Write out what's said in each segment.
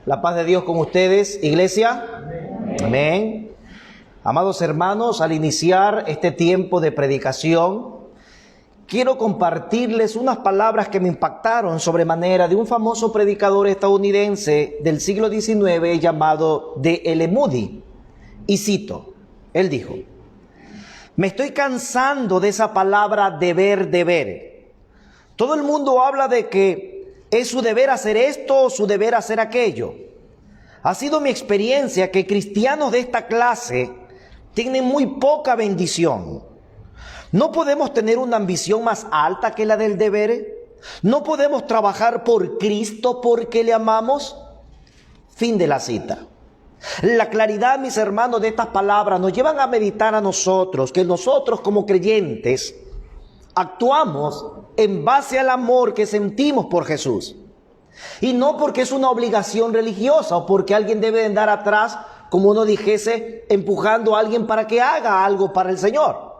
La paz de Dios con ustedes, iglesia. Amén. Amados hermanos, al iniciar este tiempo de predicación, quiero compartirles unas palabras que me impactaron sobremanera de un famoso predicador estadounidense del siglo XIX llamado D.L. Moody. Y cito, él dijo: me estoy cansando de esa palabra deber. Todo el mundo habla de que es su deber hacer esto o su deber hacer aquello. Ha sido mi experiencia que cristianos de esta clase tienen muy poca bendición. ¿No podemos tener una ambición más alta que la del deber? ¿No podemos trabajar por Cristo porque le amamos? Fin de la cita. La claridad, mis hermanos, de estas palabras nos llevan a meditar a nosotros, que nosotros como creyentes actuamos en base al amor que sentimos por Jesús. Y no porque es una obligación religiosa o porque alguien debe andar atrás, como uno dijese, empujando a alguien para que haga algo para el Señor.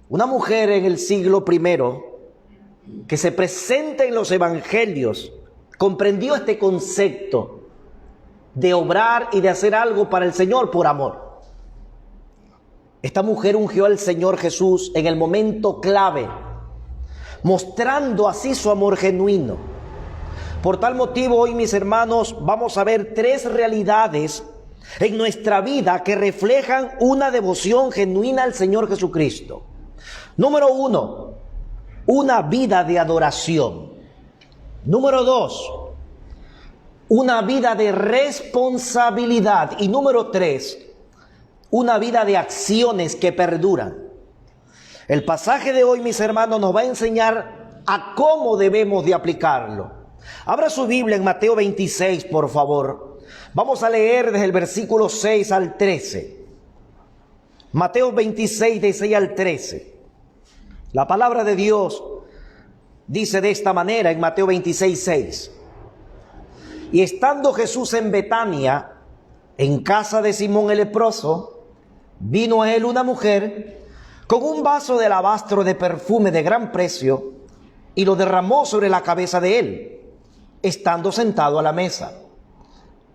Una mujer en el siglo I que se presenta en los evangelios comprendió este concepto de obrar y de hacer algo para el Señor por amor. Esta mujer ungió al Señor Jesús en el momento clave, mostrando así su amor genuino. Por tal motivo, hoy, mis hermanos, vamos a ver tres realidades en nuestra vida que reflejan una devoción genuina al Señor Jesucristo. Número 1, una vida de adoración. Número 2, una vida de responsabilidad. Y número 3, una vida de acciones que perduran. El pasaje de hoy, mis hermanos, nos va a enseñar a cómo debemos de aplicarlo. Abra su Biblia en Mateo 26, por favor. Vamos a leer desde el versículo 6 al 13. Mateo 26, de 6 al 13. La palabra de Dios dice de esta manera en Mateo 26, 6. Y estando Jesús en Betania, en casa de Simón el leproso, vino a él una mujer con un vaso de alabastro de perfume de gran precio y lo derramó sobre la cabeza de él, estando sentado a la mesa.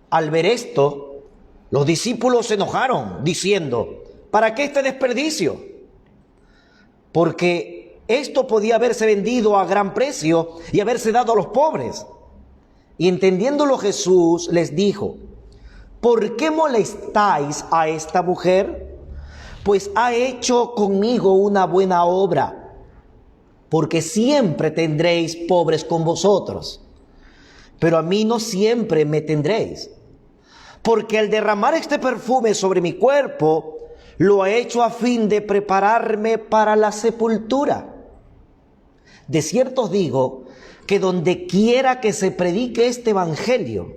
Al ver esto, los discípulos se enojaron, diciendo: ¿para qué este desperdicio? Porque esto podía haberse vendido a gran precio y haberse dado a los pobres. Y entendiéndolo Jesús les dijo: ¿por qué molestáis a esta mujer? Pues ha hecho conmigo una buena obra. Porque siempre tendréis pobres con vosotros, pero a mí no siempre me tendréis. Porque al derramar este perfume sobre mi cuerpo, lo ha hecho a fin de prepararme para la sepultura. De cierto os digo que donde quiera que se predique este evangelio,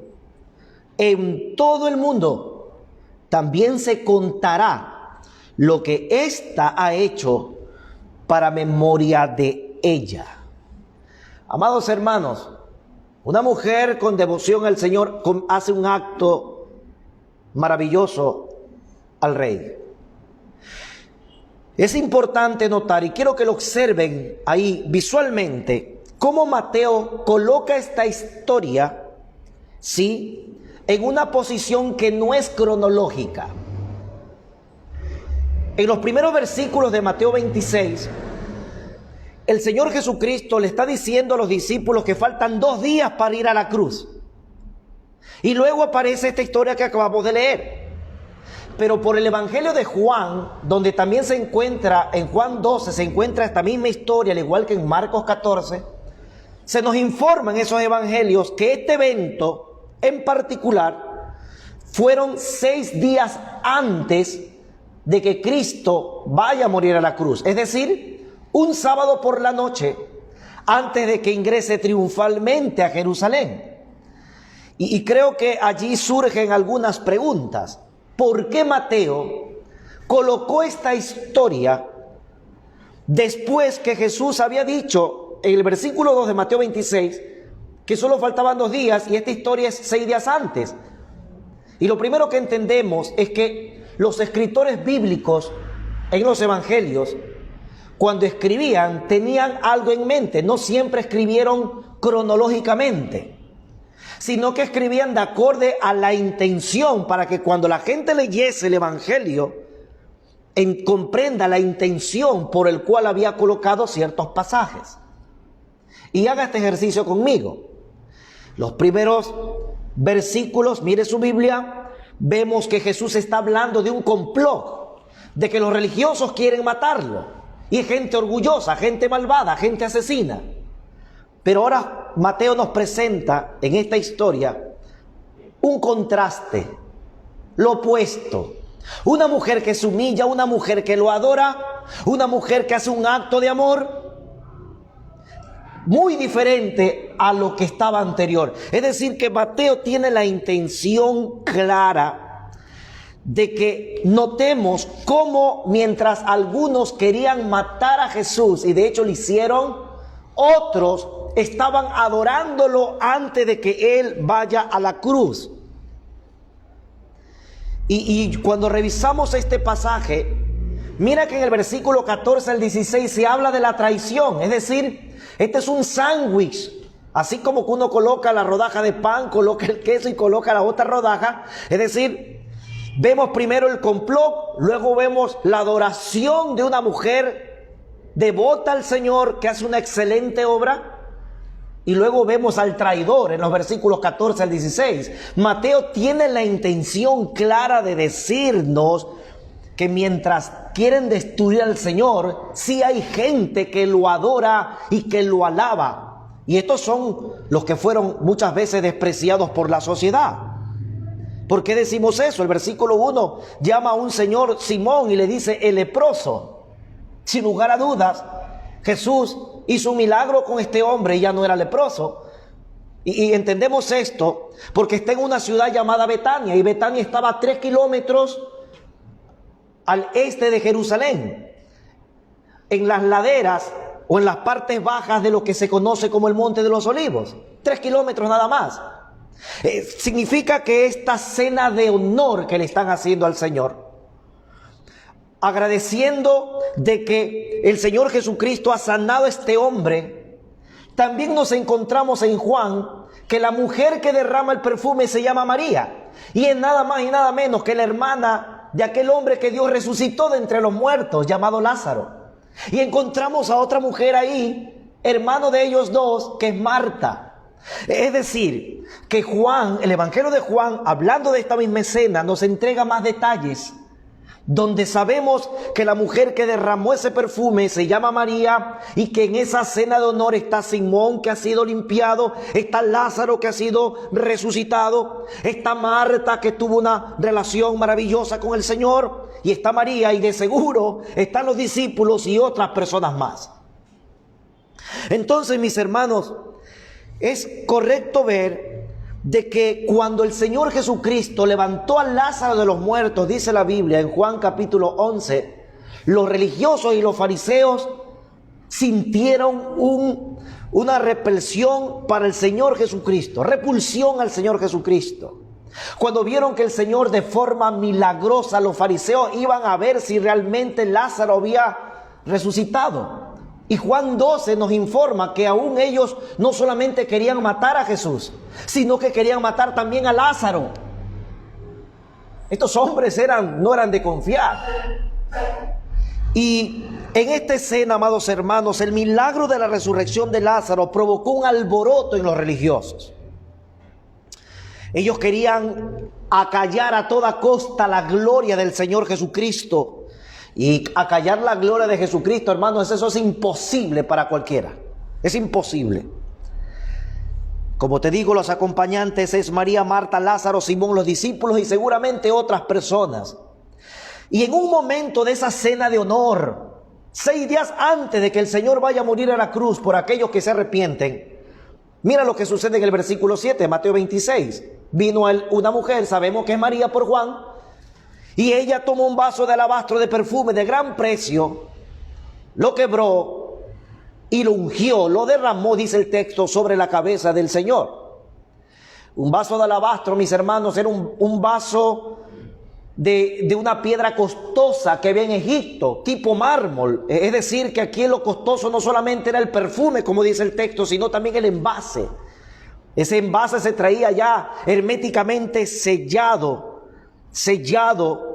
en todo el mundo, también se contará lo que ésta ha hecho para memoria de ella. Amados hermanos, una mujer con devoción al Señor hace un acto maravilloso al Rey. Es importante notar, y quiero que lo observen ahí visualmente, cómo Mateo coloca esta historia, ¿sí?, en una posición que no es cronológica. En los primeros versículos de Mateo 26, el Señor Jesucristo le está diciendo a los discípulos que faltan 2 días para ir a la cruz. Y luego aparece esta historia que acabamos de leer. Pero por el Evangelio de Juan, donde también se encuentra, en Juan 12, se encuentra esta misma historia, al igual que en Marcos 14, se nos informa en esos evangelios que este evento en particular fueron 6 días antes de que Cristo vaya a morir a la cruz. Es decir, un sábado por la noche, antes de que ingrese triunfalmente a Jerusalén. Y creo que allí surgen algunas preguntas. ¿Por qué Mateo colocó esta historia después que Jesús había dicho en el versículo 2 de Mateo 26 que solo faltaban 2 días y esta historia es 6 días antes? Y lo primero que entendemos es que los escritores bíblicos en los evangelios, cuando escribían, tenían algo en mente. No siempre escribieron cronológicamente. sino que escribían de acorde a la intención, para que cuando la gente leyese el Evangelio, comprenda la intención por el cual había colocado ciertos pasajes. Y haga este ejercicio conmigo. Los primeros versículos, mire su Biblia, vemos que Jesús está hablando de un complot, de que los religiosos quieren matarlo, y gente orgullosa, gente malvada, gente asesina. Pero ahora Mateo nos presenta en esta historia un contraste, lo opuesto. Una mujer que se humilla, una mujer que lo adora, una mujer que hace un acto de amor muy diferente a lo que estaba anterior. Es decir, que Mateo tiene la intención clara de que notemos cómo mientras algunos querían matar a Jesús, y de hecho lo hicieron, otros estaban adorándolo antes de que Él vaya a la cruz. Y cuando revisamos este pasaje, mira que en el versículo 14 al 16 se habla de la traición. Es decir, este es un sándwich. Así como que uno coloca la rodaja de pan, coloca el queso y coloca la otra rodaja. Es decir, vemos primero el complot, luego vemos la adoración de una mujer devota al Señor que hace una excelente obra. Y luego vemos al traidor en los versículos 14 al 16. Mateo tiene la intención clara de decirnos que mientras quieren destruir al Señor, sí hay gente que lo adora y que lo alaba. Y estos son los que fueron muchas veces despreciados por la sociedad. ¿Por qué decimos eso? El versículo 1 llama a un señor Simón y le dice el leproso. Sin lugar a dudas, Jesús hizo un milagro con este hombre y ya no era leproso. Y entendemos esto porque está en una ciudad llamada Betania, y Betania estaba a 3 kilómetros al este de Jerusalén, en las laderas o en las partes bajas de lo que se conoce como el Monte de los Olivos. 3 kilómetros nada más. Significa que esta cena de honor que le están haciendo al Señor, agradeciendo de que el Señor Jesucristo ha sanado a este hombre, también nos encontramos en Juan que la mujer que derrama el perfume se llama María, y es nada más y nada menos que la hermana de aquel hombre que Dios resucitó de entre los muertos, llamado Lázaro. Y encontramos a otra mujer ahí, hermano de ellos dos, que es Marta. Es decir, que Juan, el Evangelio de Juan, hablando de esta misma escena, nos entrega más detalles, donde sabemos que la mujer que derramó ese perfume se llama María, y que en esa cena de honor está Simón, que ha sido limpiado, está Lázaro, que ha sido resucitado, está Marta, que tuvo una relación maravillosa con el Señor, y está María, y de seguro están los discípulos y otras personas más. Entonces, mis hermanos, es correcto ver de que cuando el Señor Jesucristo levantó a Lázaro de los muertos, dice la Biblia en Juan capítulo 11, los religiosos y los fariseos sintieron una repulsión para el Señor Jesucristo, repulsión al Señor Jesucristo. Cuando vieron que el Señor de forma milagrosa, los fariseos iban a ver si realmente Lázaro había resucitado. Y Juan 12 nos informa que aún ellos no solamente querían matar a Jesús, sino que querían matar también a Lázaro. Estos hombres no eran de confiar. Y en esta escena, amados hermanos, el milagro de la resurrección de Lázaro provocó un alboroto en los religiosos. Ellos querían acallar a toda costa la gloria del Señor Jesucristo. Y acallar la gloria de Jesucristo, hermanos, eso es imposible para cualquiera. Es imposible. Como te digo, los acompañantes es María, Marta, Lázaro, Simón, los discípulos y seguramente otras personas. Y en un momento de esa cena de honor, 6 días antes de que el Señor vaya a morir a la cruz por aquellos que se arrepienten, mira lo que sucede en el versículo 7, Mateo 26. Vino una mujer, sabemos que es María por Juan, y ella tomó un vaso de alabastro de perfume de gran precio, lo quebró y lo ungió, lo derramó, dice el texto, sobre la cabeza del Señor. Un vaso de alabastro, mis hermanos, era un vaso de una piedra costosa que había en Egipto, tipo mármol. Es decir, que aquí lo costoso no solamente era el perfume, como dice el texto, sino también el envase. Ese envase se traía ya herméticamente sellado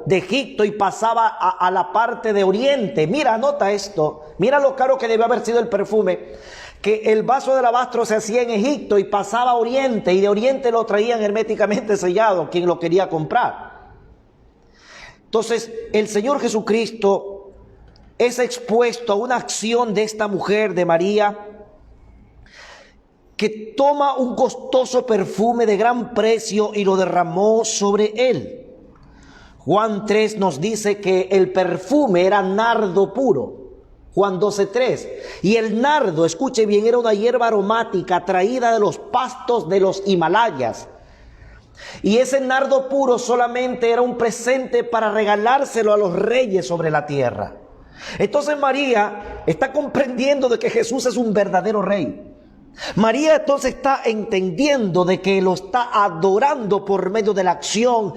de Egipto y pasaba a la parte de Oriente. Mira, anota esto. Mira lo caro que debe haber sido el perfume. Que el vaso de alabastro se hacía en Egipto y pasaba a Oriente, y de Oriente lo traían herméticamente sellado quien lo quería comprar. Entonces, el Señor Jesucristo es expuesto a una acción de esta mujer, de María, que toma un costoso perfume de gran precio y lo derramó sobre él. Juan 3 nos dice que el perfume era nardo puro. Juan 12:3. Y el nardo, escuche bien, era una hierba aromática traída de los pastos de los Himalayas. Y ese nardo puro solamente era un presente para regalárselo a los reyes sobre la tierra. Entonces María está comprendiendo de que Jesús es un verdadero rey. María entonces está entendiendo de que lo está adorando por medio de la acción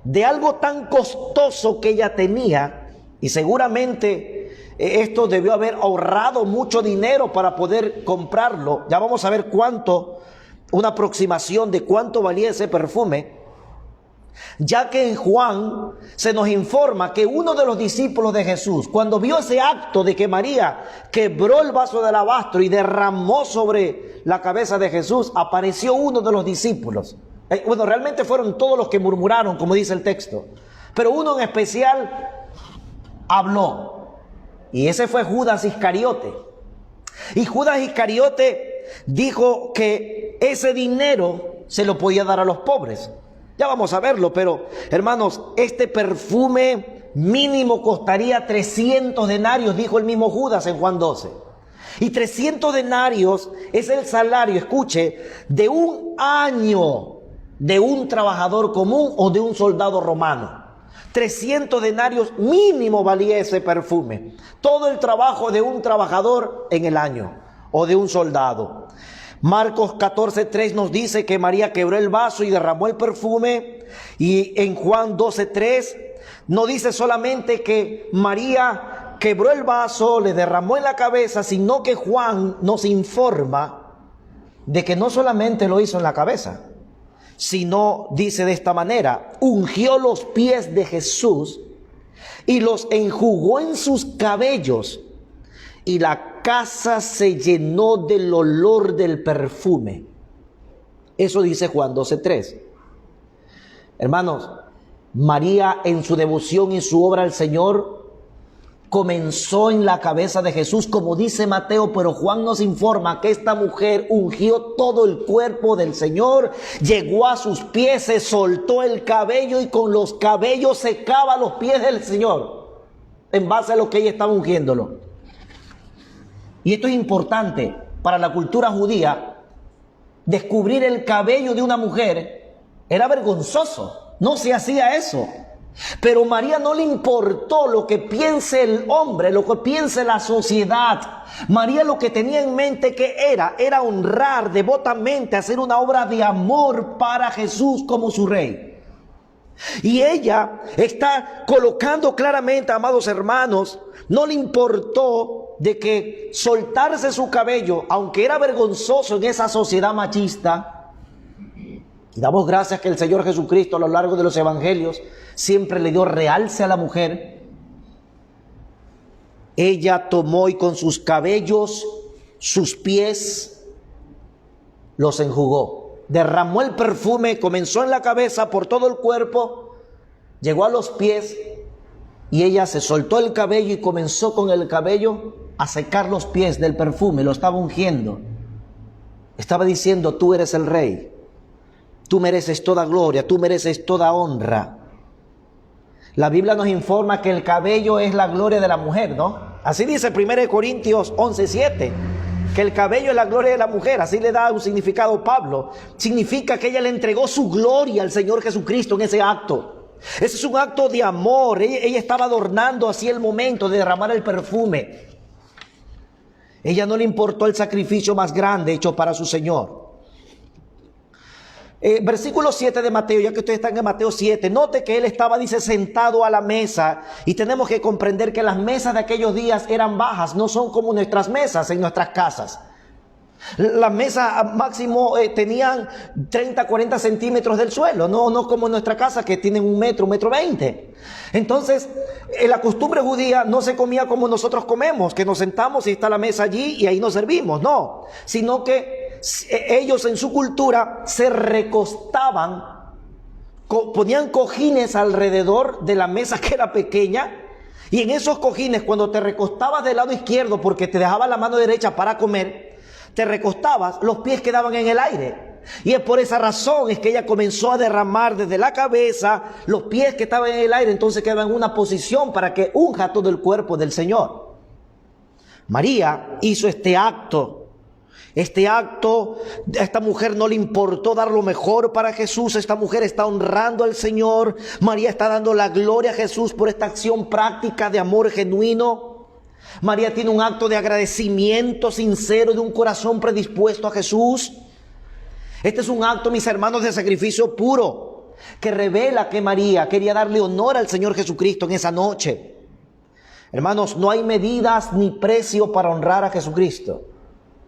de algo tan costoso que ella tenía, y seguramente esto debió haber ahorrado mucho dinero para poder comprarlo. Ya vamos a ver cuánto, una aproximación de cuánto valía ese perfume, ya que en Juan se nos informa que uno de los discípulos de Jesús, cuando vio ese acto de que María quebró el vaso de alabastro y derramó sobre la cabeza de Jesús, apareció uno de los discípulos. Bueno, realmente fueron todos los que murmuraron, como dice el texto, pero uno en especial habló, y ese fue Judas Iscariote. Y Judas Iscariote dijo que ese dinero se lo podía dar a los pobres. Ya vamos a verlo, pero hermanos, este perfume mínimo costaría 300 denarios, dijo el mismo Judas en Juan 12. Y 300 denarios es el salario, escuche, de un año de un trabajador común o de un soldado romano. 300 denarios mínimo valía ese perfume. Todo el trabajo de un trabajador en el año o de un soldado. Marcos 14:3 nos dice que María quebró el vaso y derramó el perfume. Y en Juan 12:3 no dice solamente que María quebró el vaso, le derramó en la cabeza, sino que Juan nos informa de que no solamente lo hizo en la cabeza, sino, dice de esta manera, ungió los pies de Jesús y los enjugó en sus cabellos, y la casa se llenó del olor del perfume. Eso dice Juan 12:3. Hermanos, María en su devoción y su obra al Señor comenzó en la cabeza de Jesús, como dice Mateo, pero Juan nos informa que esta mujer ungió todo el cuerpo del Señor, llegó a sus pies, se soltó el cabello y con los cabellos secaba los pies del Señor, en base a lo que ella estaba ungiéndolo. Y esto es importante para la cultura judía. Descubrir el cabello de una mujer era vergonzoso, no se hacía eso. Pero María no le importó lo que piense el hombre, lo que piense la sociedad. María lo que tenía en mente que era honrar devotamente, hacer una obra de amor para Jesús como su rey. Y ella está colocando claramente, amados hermanos, no le importó de que soltarse su cabello, aunque era vergonzoso en esa sociedad machista. Y damos gracias que el Señor Jesucristo a lo largo de los evangelios siempre le dio realce a la mujer. Ella tomó y con sus cabellos, sus pies, los enjugó. Derramó el perfume, comenzó en la cabeza, por todo el cuerpo, llegó a los pies, y ella se soltó el cabello y comenzó con el cabello a secar los pies del perfume, lo estaba ungiendo. Estaba diciendo: tú eres el rey. Tú mereces toda gloria, tú mereces toda honra. La Biblia nos informa que el cabello es la gloria de la mujer, ¿no? Así dice 1 Corintios 11:7, que el cabello es la gloria de la mujer. Así le da un significado Pablo. Significa que ella le entregó su gloria al Señor Jesucristo en ese acto. Ese es un acto de amor. Ella estaba adornando así el momento de derramar el perfume. Ella no le importó el sacrificio más grande hecho para su Señor. Versículo 7 de Mateo, ya que ustedes están en Mateo 7, note que él estaba, dice, sentado a la mesa, y tenemos que comprender que las mesas de aquellos días eran bajas, no son como nuestras mesas en nuestras casas. Las mesas máximo tenían 30, 40 centímetros del suelo, no como en nuestra casa que tienen 1 metro 20. Entonces, en la costumbre judía no se comía como nosotros comemos, que nos sentamos y está la mesa allí y ahí nos servimos, no. Sino que ellos en su cultura se recostaban, ponían cojines alrededor de la mesa que era pequeña, y en esos cojines cuando te recostabas del lado izquierdo porque te dejaba la mano derecha para comer, te recostabas, los pies quedaban en el aire. Y es por esa razón es que ella comenzó a derramar desde la cabeza los pies que estaban en el aire, entonces quedaban en una posición para que unja todo el cuerpo del Señor. María hizo este acto. A esta mujer no le importó dar lo mejor para Jesús. Esta mujer está honrando al Señor. María está dando la gloria a Jesús por esta acción práctica de amor genuino. María tiene un acto de agradecimiento sincero de un corazón predispuesto a Jesús. Este es un acto, mis hermanos, de sacrificio puro, que revela que María quería darle honor al Señor Jesucristo en esa noche. Hermanos, no hay medidas ni precio para honrar a Jesucristo.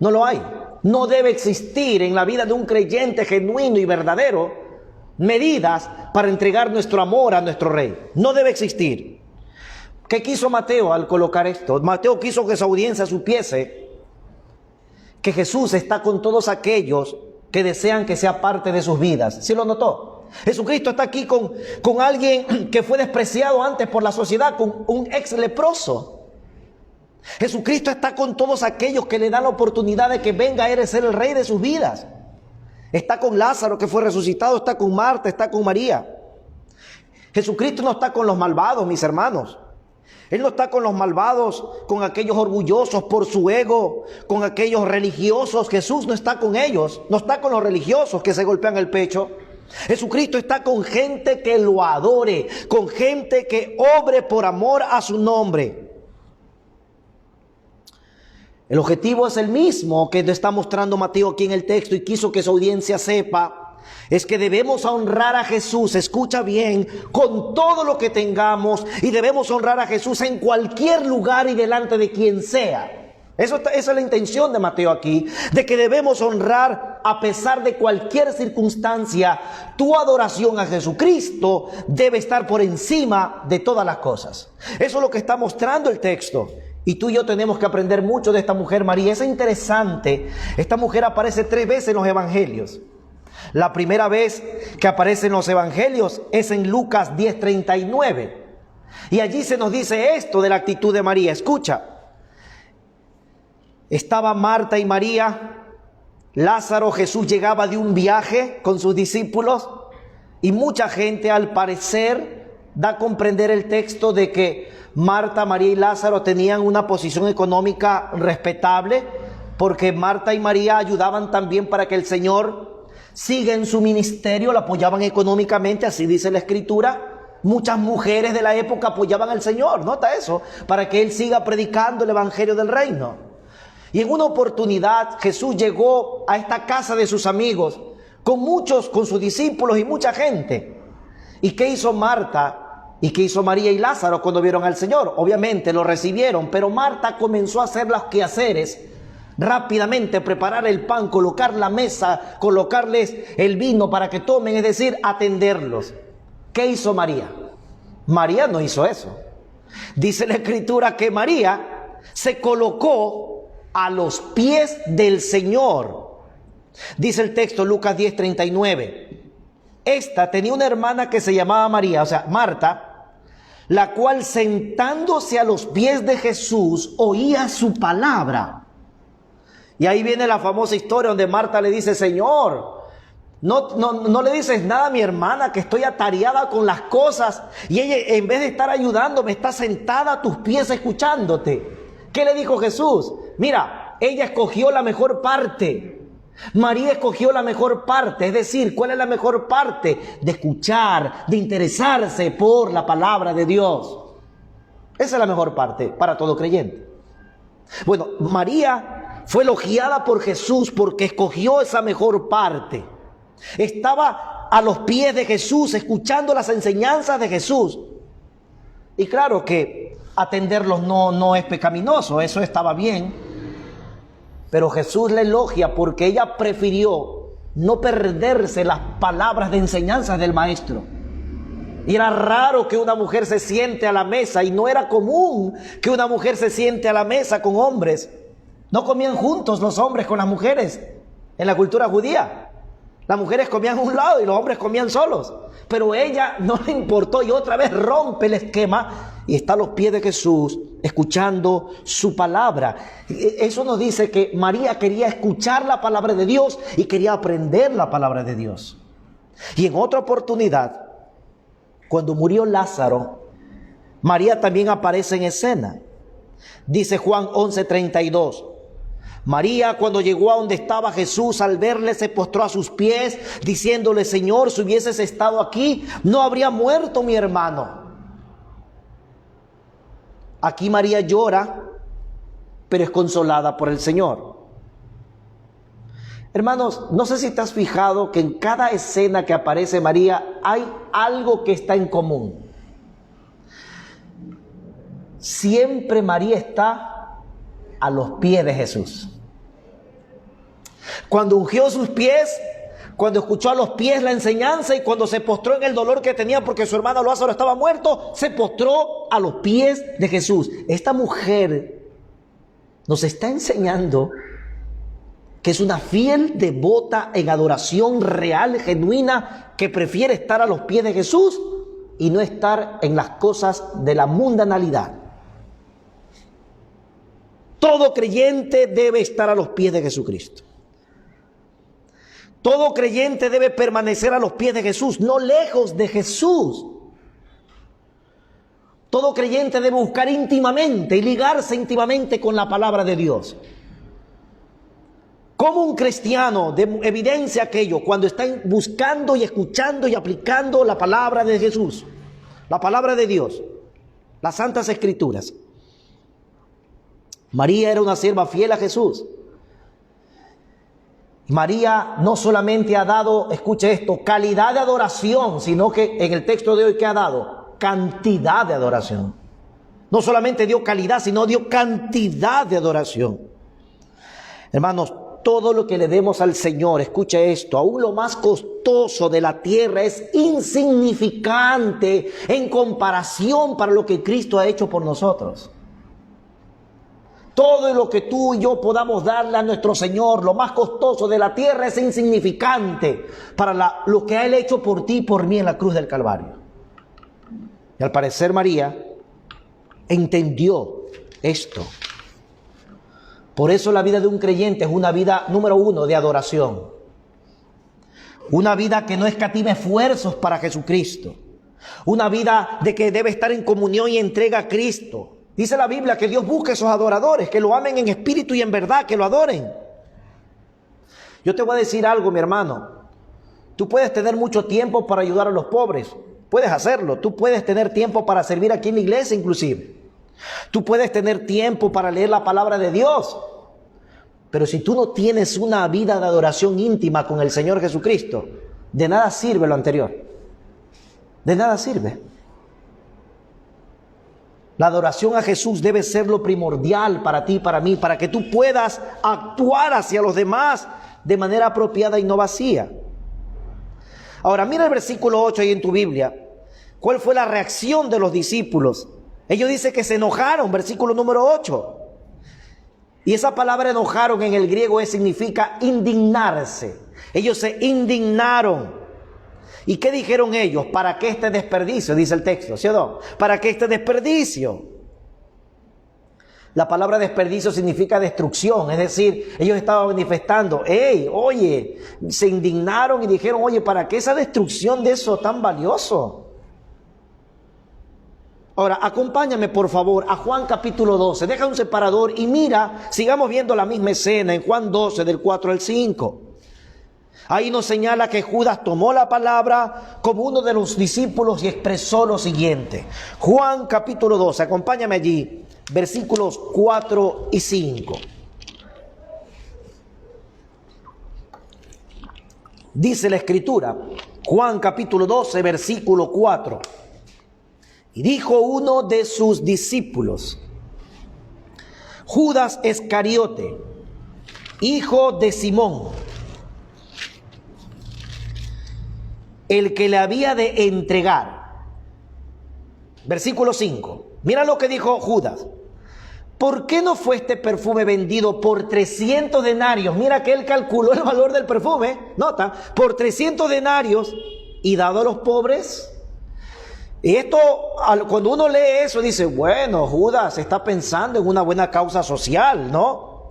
No lo hay. No debe existir en la vida de un creyente genuino y verdadero medidas para entregar nuestro amor a nuestro Rey. No debe existir. ¿Qué quiso Mateo al colocar esto? Mateo quiso que su audiencia supiese que Jesús está con todos aquellos que desean que sea parte de sus vidas. ¿Sí lo notó? Jesucristo está aquí con alguien que fue despreciado antes por la sociedad, con un ex leproso. Jesucristo está con todos aquellos que le dan la oportunidad de que venga a Él a ser el Rey de sus vidas. Está con Lázaro que fue resucitado, está con Marta, está con María. Jesucristo no está con los malvados, mis hermanos. Él no está con los malvados, con aquellos orgullosos por su ego, con aquellos religiosos. Jesús no está con ellos, no está con los religiosos que se golpean el pecho. Jesucristo está con gente que lo adore, con gente que obre por amor a su nombre. El objetivo es el mismo que está mostrando Mateo aquí en el texto y quiso que su audiencia sepa. Es que debemos honrar a Jesús, escucha bien, con todo lo que tengamos, y debemos honrar a Jesús en cualquier lugar y delante de quien sea. Esa es la intención de Mateo aquí, de que debemos honrar a pesar de cualquier circunstancia. Tu adoración a Jesucristo debe estar por encima de todas las cosas. Eso es lo que está mostrando el texto. Y tú y yo tenemos que aprender mucho de esta mujer María. Es interesante, esta mujer aparece 3 veces en los evangelios. La primera vez que aparece en los evangelios es en Lucas 10:39. Y allí se nos dice esto de la actitud de María. Escucha. Estaba Marta y María. Lázaro, Jesús llegaba de un viaje con sus discípulos. Y mucha gente, al parecer, da a comprender el texto de que Marta, María y Lázaro tenían una posición económica respetable, porque Marta y María ayudaban también para que el Señor siga en su ministerio, la apoyaban económicamente, así dice la Escritura. Muchas mujeres de la época apoyaban al Señor, nota eso, para que Él siga predicando el Evangelio del Reino. Y en una oportunidad Jesús llegó a esta casa de sus amigos, con sus discípulos y mucha gente. ¿Y qué hizo Marta? ¿Y qué hizo María y Lázaro cuando vieron al Señor? Obviamente lo recibieron, pero Marta comenzó a hacer los quehaceres rápidamente, preparar el pan, colocar la mesa, colocarles el vino para que tomen, es decir, atenderlos. ¿Qué hizo María? María no hizo eso. Dice la Escritura que María se colocó a los pies del Señor. Dice el texto, Lucas 10:39. Esta tenía una hermana que se llamaba María, o sea, Marta, la cual sentándose a los pies de Jesús oía su palabra. Y ahí viene la famosa historia donde Marta le dice: Señor, no le dices nada a mi hermana, que estoy atareada con las cosas, y ella, en vez de estar ayudándome, está sentada a tus pies escuchándote. ¿Qué le dijo Jesús? Mira, ella escogió la mejor parte. María escogió la mejor parte, es decir, ¿cuál es la mejor parte? De escuchar, de interesarse por la palabra de Dios. Esa es la mejor parte para todo creyente. Bueno, María fue elogiada por Jesús porque escogió esa mejor parte. Estaba a los pies de Jesús, escuchando las enseñanzas de Jesús. Y claro que atenderlos no es pecaminoso, eso estaba bien. Pero Jesús la elogia porque ella prefirió no perderse las palabras de enseñanza del maestro. Y era raro que una mujer se siente a la mesa, y no era común que una mujer se siente a la mesa con hombres. No comían juntos los hombres con las mujeres en la cultura judía. Las mujeres comían a un lado y los hombres comían solos. Pero ella no le importó y otra vez rompe el esquema y está a los pies de Jesús escuchando su palabra. Eso nos dice que María quería escuchar la palabra de Dios y quería aprender la palabra de Dios. Y en otra oportunidad, cuando murió Lázaro, María también aparece en escena. Dice Juan 11:32. María, cuando llegó a donde estaba Jesús, al verle se postró a sus pies, diciéndole: Señor, si hubieses estado aquí, no habría muerto mi hermano. Aquí María llora, pero es consolada por el Señor. Hermanos, no sé si te has fijado que en cada escena que aparece María hay algo que está en común. Siempre María está a los pies de Jesús. Cuando ungió sus pies, cuando escuchó a los pies la enseñanza y cuando se postró en el dolor que tenía porque su hermano Lázaro estaba muerto, se postró a los pies de Jesús. Esta mujer nos está enseñando que es una fiel devota en adoración real, genuina, que prefiere estar a los pies de Jesús y no estar en las cosas de la mundanalidad. Todo creyente debe estar a los pies de Jesucristo. Todo creyente debe permanecer a los pies de Jesús, no lejos de Jesús. Todo creyente debe buscar íntimamente y ligarse íntimamente con la palabra de Dios. ¿Cómo un cristiano evidencia aquello? Cuando está buscando y escuchando y aplicando la palabra de Jesús, la palabra de Dios, las Santas Escrituras. María era una sierva fiel a Jesús. María no solamente ha dado, escuche esto, calidad de adoración, sino que en el texto de hoy, ¿qué ha dado? Cantidad de adoración. No solamente dio calidad, sino dio cantidad de adoración. Hermanos, todo lo que le demos al Señor, escuche esto, aún lo más costoso de la tierra es insignificante en comparación para lo que Cristo ha hecho por nosotros. Todo lo que tú y yo podamos darle a nuestro Señor, lo más costoso de la tierra, es insignificante para lo que Él ha hecho por ti y por mí en la cruz del Calvario. Y al parecer María entendió esto. Por eso la vida de un creyente es una vida, número uno, de adoración. Una vida que no escatima esfuerzos para Jesucristo. Una vida de que debe estar en comunión y entrega a Cristo. Dice la Biblia que Dios busca esos adoradores, que lo amen en espíritu y en verdad, que lo adoren. Yo te voy a decir algo, mi hermano. Tú puedes tener mucho tiempo para ayudar a los pobres. Puedes hacerlo. Tú puedes tener tiempo para servir aquí en la iglesia inclusive. Tú puedes tener tiempo para leer la palabra de Dios. Pero si tú no tienes una vida de adoración íntima con el Señor Jesucristo, de nada sirve lo anterior. De nada sirve. La adoración a Jesús debe ser lo primordial para ti y para mí, para que tú puedas actuar hacia los demás de manera apropiada y no vacía. Ahora, mira el versículo 8 ahí en tu Biblia. ¿Cuál fue la reacción de los discípulos? Ellos dicen que se enojaron, versículo número 8. Y esa palabra enojaron en el griego significa indignarse. Ellos se indignaron. ¿Y qué dijeron ellos? ¿Para qué este desperdicio? Dice el texto, ¿sí o no? ¿Para qué este desperdicio? La palabra desperdicio significa destrucción, es decir, ellos estaban manifestando, oye, se indignaron y dijeron, oye, ¿para qué esa destrucción de eso tan valioso? Ahora, acompáñame por favor a Juan capítulo 12, deja un separador y mira, sigamos viendo la misma escena en Juan 12 del 4 al 5. Ahí nos señala que Judas tomó la palabra como uno de los discípulos y expresó lo siguiente. Juan capítulo 12, acompáñame allí, versículos 4 y 5. Dice la Escritura, Juan capítulo 12, versículo 4. Y dijo uno de sus discípulos, Judas Iscariote, hijo de Simón, el que le había de entregar. Versículo 5. Mira lo que dijo Judas. ¿Por qué no fue este perfume vendido por 300 denarios? Mira que él calculó el valor del perfume, nota, por 300 denarios y dado a los pobres. Y esto, cuando uno lee eso, dice, bueno, Judas está pensando en una buena causa social, ¿no?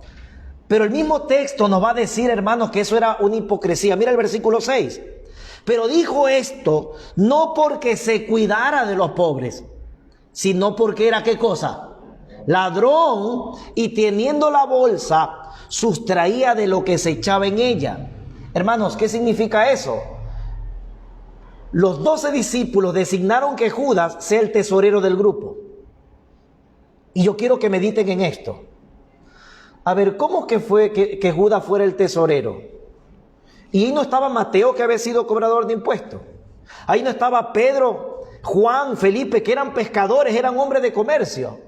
Pero el mismo texto nos va a decir, hermanos, que eso era una hipocresía. Mira el versículo 6. Pero dijo esto no porque se cuidara de los pobres, sino porque era, ¿qué cosa? Ladrón, y teniendo la bolsa, sustraía de lo que se echaba en ella. Hermanos, ¿qué significa eso? Los 12 discípulos designaron que Judas sea el tesorero del grupo. Y yo quiero que mediten en esto. A ver, ¿cómo que fue que Judas fuera el tesorero? Y ahí no estaba Mateo, que había sido cobrador de impuestos. Ahí no estaba Pedro, Juan, Felipe, que eran pescadores, eran hombres de comercio.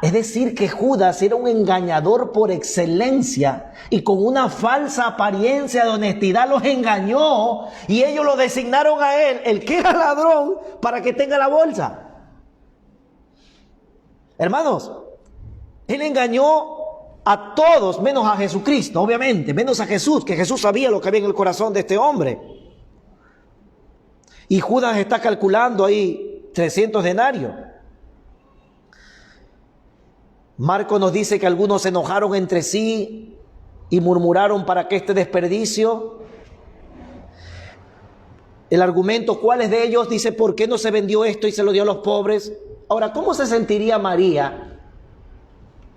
Es decir, que Judas era un engañador por excelencia y con una falsa apariencia de honestidad los engañó y ellos lo designaron a él, el que era ladrón, para que tenga la bolsa. Hermanos, él engañó a todos menos a Jesucristo, obviamente, menos a Jesús, que Jesús sabía lo que había en el corazón de este hombre. Y Judas está calculando ahí 300 denarios. Marcos nos dice que algunos se enojaron entre sí y murmuraron para que este desperdicio. El argumento, ¿cuál es de ellos? Dice, ¿por qué no se vendió esto y se lo dio a los pobres? Ahora, ¿cómo se sentiría María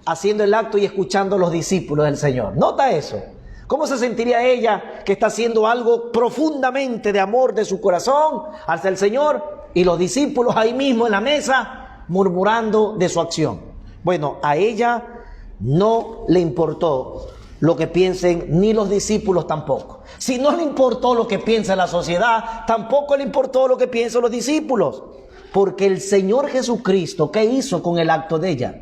haciendo el acto y escuchando a los discípulos del Señor? Nota eso. ¿Cómo se sentiría ella que está haciendo algo profundamente de amor de su corazón hacia el Señor y los discípulos ahí mismo en la mesa murmurando de su acción? Bueno, a ella no le importó lo que piensen, ni los discípulos tampoco. Si no le importó lo que piensa la sociedad, tampoco le importó lo que piensan los discípulos. Porque el Señor Jesucristo, ¿qué hizo con el acto de ella?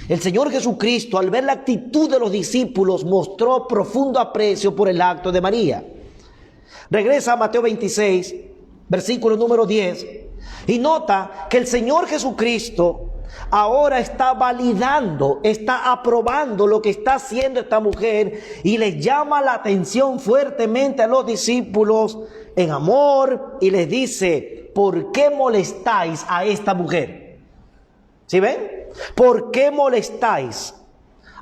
El Señor Jesucristo, al ver la actitud de los discípulos, mostró profundo aprecio por el acto de María. Regresa a Mateo 26, versículo número 10, y nota que el Señor Jesucristo ahora está validando, está aprobando lo que está haciendo esta mujer y les llama la atención fuertemente a los discípulos en amor y les dice, ¿por qué molestáis a esta mujer? ¿Sí ven? ¿Por qué molestáis?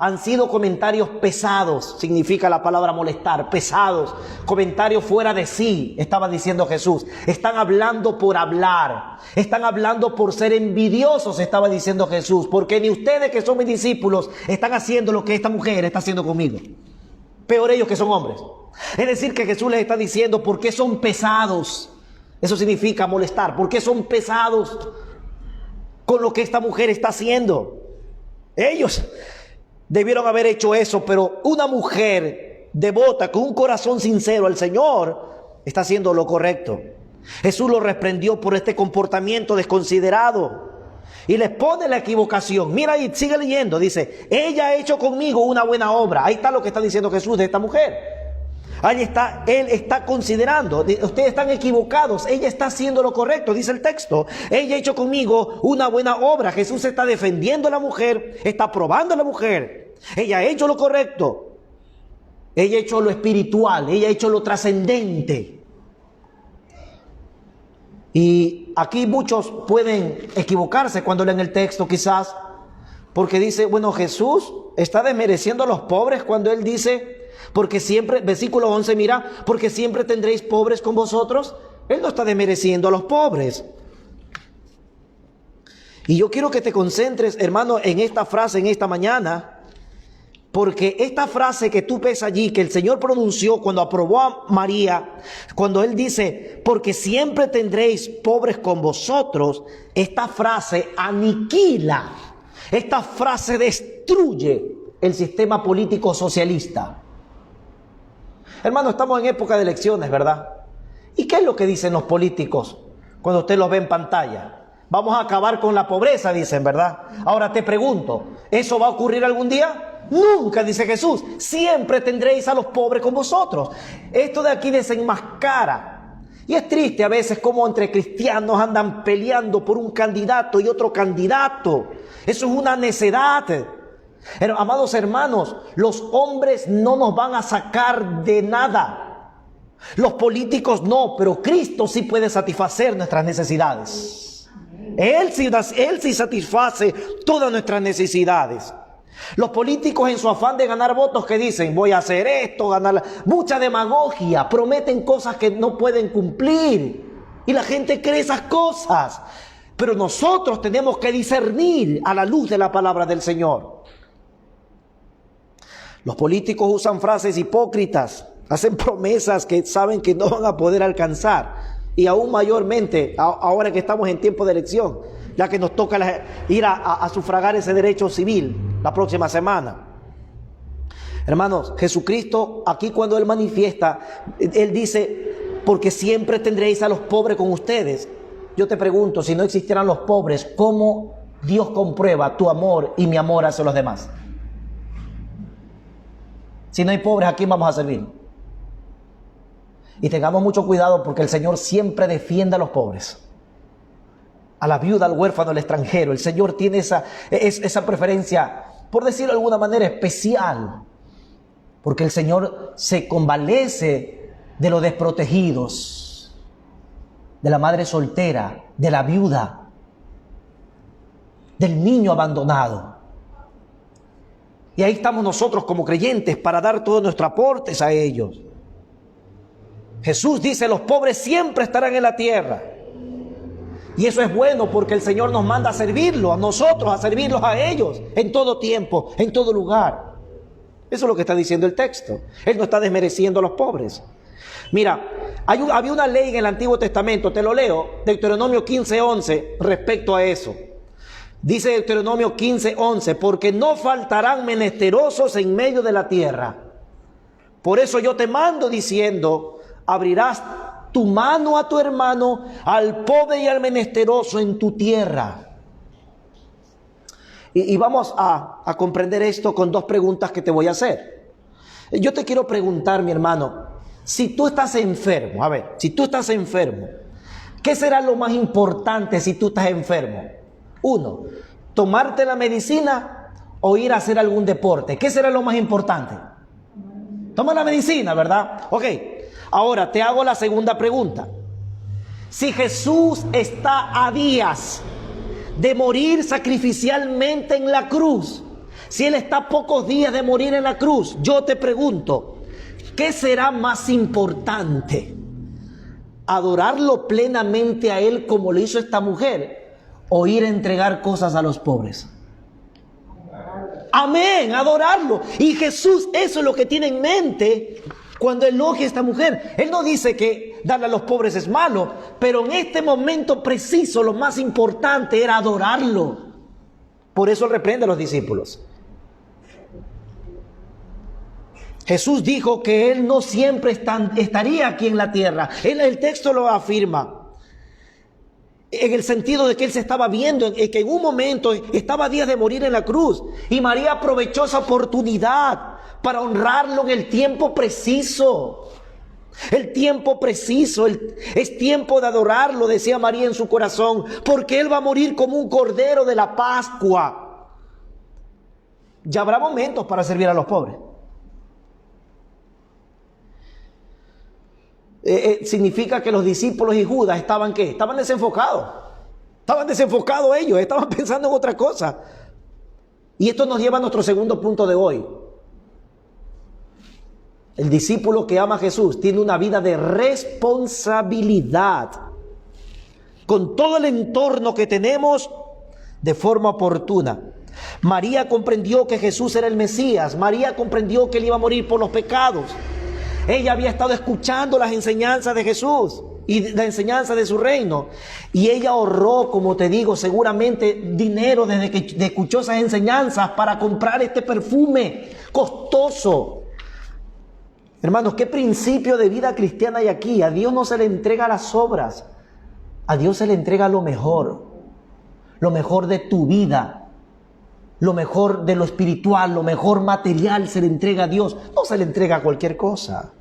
Han sido comentarios pesados, significa la palabra molestar, pesados, comentarios fuera de sí, estaba diciendo Jesús. Están hablando por hablar, están hablando por ser envidiosos, estaba diciendo Jesús, porque ni ustedes que son mis discípulos están haciendo lo que esta mujer está haciendo conmigo. Peor ellos que son hombres. Es decir, que Jesús les está diciendo, ¿por qué son pesados? Eso significa molestar, ¿por qué son pesados con lo que esta mujer está haciendo? Ellos debieron haber hecho eso, pero una mujer devota con un corazón sincero al Señor está haciendo lo correcto. Jesús lo reprendió por este comportamiento desconsiderado y les pone la equivocación. Mira ahí, sigue leyendo, dice, ella ha hecho conmigo una buena obra. Ahí está lo que está diciendo Jesús de esta mujer. Ahí está, él está considerando, ustedes están equivocados, ella está haciendo lo correcto, dice el texto. Ella ha hecho conmigo una buena obra. Jesús está defendiendo a la mujer, está aprobando a la mujer. Ella ha hecho lo correcto, ella ha hecho lo espiritual, ella ha hecho lo trascendente. Y aquí muchos pueden equivocarse cuando leen el texto quizás, porque dice, bueno, Jesús está desmereciendo a los pobres cuando él dice, porque siempre, versículo 11, mira, porque siempre tendréis pobres con vosotros. Él no está desmereciendo a los pobres. Y yo quiero que te concentres, hermano, en esta frase, en esta mañana, porque esta frase que tú ves allí, que el Señor pronunció cuando aprobó a María, cuando Él dice, porque siempre tendréis pobres con vosotros, esta frase aniquila, esta frase destruye el sistema político socialista. Hermano, estamos en época de elecciones, ¿verdad? ¿Y qué es lo que dicen los políticos cuando usted los ve en pantalla? Vamos a acabar con la pobreza, dicen, ¿verdad? Ahora te pregunto, ¿eso va a ocurrir algún día? Nunca, dice Jesús, siempre tendréis a los pobres con vosotros. Esto de aquí desenmascara. Y es triste a veces como entre cristianos andan peleando por un candidato y otro candidato. Eso es una necedad. Amados hermanos, los hombres no nos van a sacar de nada. Los políticos no, pero Cristo sí puede satisfacer nuestras necesidades. Él sí satisface todas nuestras necesidades. Los políticos en su afán de ganar votos que dicen, voy a hacer esto, ganar, mucha demagogia, prometen cosas que no pueden cumplir. Y la gente cree esas cosas. Pero nosotros tenemos que discernir a la luz de la palabra del Señor. Los políticos usan frases hipócritas, hacen promesas que saben que no van a poder alcanzar. Y aún mayormente, ahora que estamos en tiempo de elección, ya que nos toca ir a sufragar ese derecho civil la próxima semana. Hermanos, Jesucristo aquí cuando Él manifiesta, Él dice, porque siempre tendréis a los pobres con ustedes. Yo te pregunto, si no existieran los pobres, ¿cómo Dios comprueba tu amor y mi amor hacia los demás? Si no hay pobres, ¿a quién vamos a servir? Y tengamos mucho cuidado porque el Señor siempre defiende a los pobres. A la viuda, al huérfano, al extranjero. El Señor tiene esa preferencia, por decirlo de alguna manera, especial. Porque el Señor se compadece de los desprotegidos, de la madre soltera, de la viuda, del niño abandonado. Y ahí estamos nosotros como creyentes para dar todos nuestros aportes a ellos. Jesús dice, los pobres siempre estarán en la tierra. Y eso es bueno porque el Señor nos manda a servirlo, a nosotros, a servirlos a ellos, en todo tiempo, en todo lugar. Eso es lo que está diciendo el texto. Él no está desmereciendo a los pobres. Mira, había una ley en el Antiguo Testamento, te lo leo, Deuteronomio 15:11, respecto a eso. Dice Deuteronomio 15:11, porque no faltarán menesterosos en medio de la tierra. Por eso yo te mando diciendo, abrirás tu mano a tu hermano, al pobre y al menesteroso en tu tierra. Y vamos a comprender esto con dos preguntas que te voy a hacer. Yo te quiero preguntar, mi hermano, si tú estás enfermo, a ver, si tú estás enfermo, ¿qué será lo más importante si tú estás enfermo? Uno, tomarte la medicina o ir a hacer algún deporte. ¿Qué será lo más importante? Toma la medicina, ¿verdad? Ok, ahora te hago la segunda pregunta. Si Jesús está a días de morir sacrificialmente en la cruz, si Él está a pocos días de morir en la cruz, yo te pregunto, ¿qué será más importante? ¿Adorarlo plenamente a Él como lo hizo esta mujer? ¿O ir a entregar cosas a los pobres? Amén, adorarlo. Y Jesús eso es lo que tiene en mente cuando elogia a esta mujer. Él no dice que darle a los pobres es malo, pero en este momento preciso lo más importante era adorarlo. Por eso reprende a los discípulos. Jesús dijo que Él no siempre estaría aquí en la tierra. El texto lo afirma. En el sentido de que Él se estaba viendo, que en un momento estaba a días de morir en la cruz. Y María aprovechó esa oportunidad para honrarlo en el tiempo preciso. El tiempo preciso, es tiempo de adorarlo, decía María en su corazón, porque Él va a morir como un cordero de la Pascua. Ya habrá momentos para servir a los pobres. Significa que los discípulos y Judas estaban ¿qué? Estaban desenfocados. Estaban desenfocados ellos, estaban pensando en otra cosa. Y esto nos lleva a nuestro segundo punto de hoy. El discípulo que ama a Jesús tiene una vida de responsabilidad con todo el entorno que tenemos de forma oportuna. María comprendió que Jesús era el Mesías. María comprendió que Él iba a morir por los pecados. Ella había estado escuchando las enseñanzas de Jesús y la enseñanza de su reino. Y ella ahorró, como te digo, seguramente dinero desde que escuchó esas enseñanzas para comprar este perfume costoso. Hermanos, ¿qué principio de vida cristiana hay aquí? A Dios no se le entrega las obras. A Dios se le entrega lo mejor de tu vida. lo mejor de lo espiritual, lo mejor material se le entrega a Dios, no se le entrega a cualquier cosa.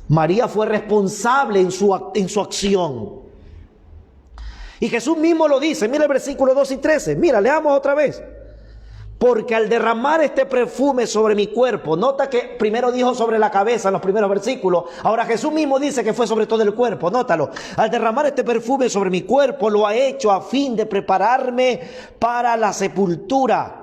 María fue responsable en su acción. Y Jesús mismo lo dice, mira el versículo 2 y 13, mira, leamos otra vez. Porque al derramar este perfume sobre mi cuerpo, nota que primero dijo sobre la cabeza en los primeros versículos, ahora Jesús mismo dice que fue sobre todo el cuerpo, nótalo. Al derramar este perfume sobre mi cuerpo, lo ha hecho a fin de prepararme para la sepultura.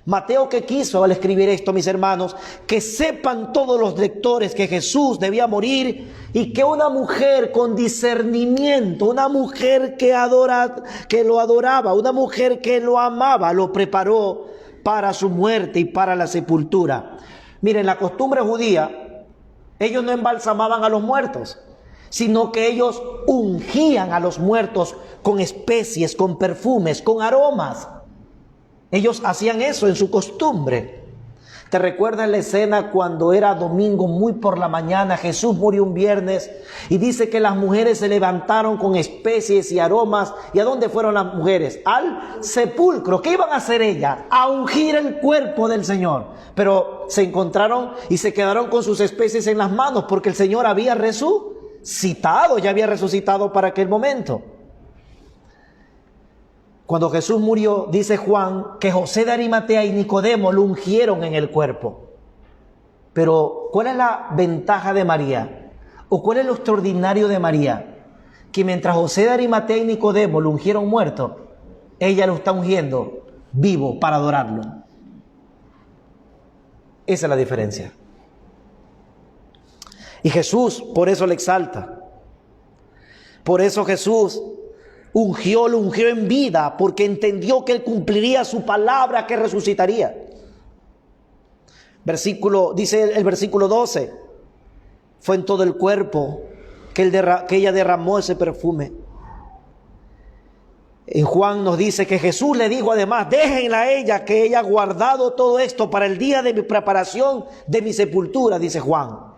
Mateo, ¿qué quiso al escribir esto, mis hermanos? Que sepan todos los lectores que Jesús debía morir y que una mujer con discernimiento, una mujer que lo adoraba, una mujer que lo amaba, lo preparó para su muerte y para la sepultura. Miren, la costumbre judía, ellos no embalsamaban a los muertos, sino que ellos ungían a los muertos con especies, con perfumes, con aromas. Ellos hacían eso en su costumbre. ¿Te recuerdas la escena cuando era domingo muy por la mañana? Jesús murió un viernes y dice que las mujeres se levantaron con especies y aromas. ¿Y a dónde fueron las mujeres? Al sepulcro. ¿Qué iban a hacer ellas? A ungir el cuerpo del Señor. Pero se encontraron y se quedaron con sus especies en las manos porque el Señor había resucitado, ya había resucitado para aquel momento. Cuando Jesús murió, dice Juan, que José de Arimatea y Nicodemo lo ungieron en el cuerpo. Pero, ¿cuál es la ventaja de María? ¿O cuál es lo extraordinario de María? Que mientras José de Arimatea y Nicodemo lo ungieron muerto, ella lo está ungiendo vivo para adorarlo. Esa es la diferencia. Y Jesús por eso le exalta. Por eso Jesús lo ungió en vida, porque entendió que él cumpliría su palabra, que resucitaría. Dice el versículo 12, fue en todo el cuerpo que ella derramó ese perfume. En Juan nos dice que Jesús le dijo además, déjenla a ella, que ella ha guardado todo esto para el día de mi preparación, de mi sepultura, dice Juan.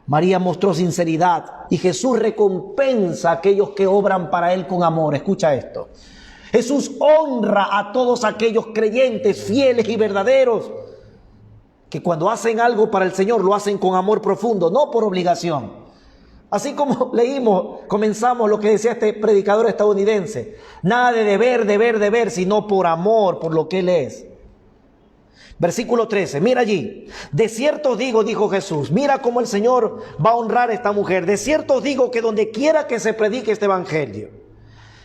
María mostró sinceridad y Jesús recompensa a aquellos que obran para Él con amor. Escucha esto. Jesús honra a todos aquellos creyentes fieles y verdaderos que cuando hacen algo para el Señor lo hacen con amor profundo, no por obligación. Así como comenzamos lo que decía este predicador estadounidense. Nada de deber, sino por amor, por lo que Él es. Versículo 13, mira allí. De cierto os digo, dijo Jesús, mira cómo el Señor va a honrar a esta mujer. De cierto os digo que donde quiera que se predique este evangelio,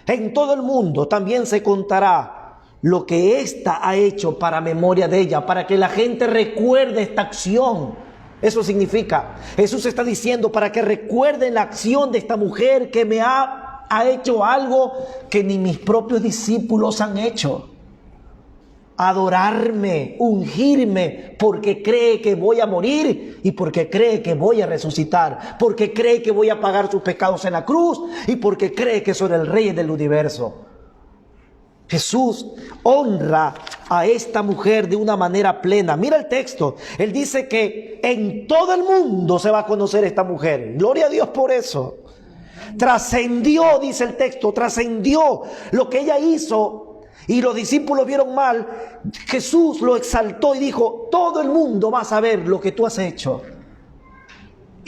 en todo el mundo también se contará lo que ésta ha hecho para memoria de ella, para que la gente recuerde esta acción. Eso significa, Jesús está diciendo para que recuerden la acción de esta mujer que me ha hecho algo que ni mis propios discípulos han hecho. Adorarme, ungirme, porque cree que voy a morir y porque cree que voy a resucitar, porque cree que voy a pagar sus pecados en la cruz y porque cree que soy el Rey del universo. Jesús honra a esta mujer de una manera plena. Mira el texto, Él dice que en todo el mundo se va a conocer esta mujer. Gloria a Dios por eso. Trascendió, dice el texto, trascendió lo que ella hizo. Y los discípulos vieron mal. Jesús lo exaltó y dijo, todo el mundo va a saber lo que tú has hecho.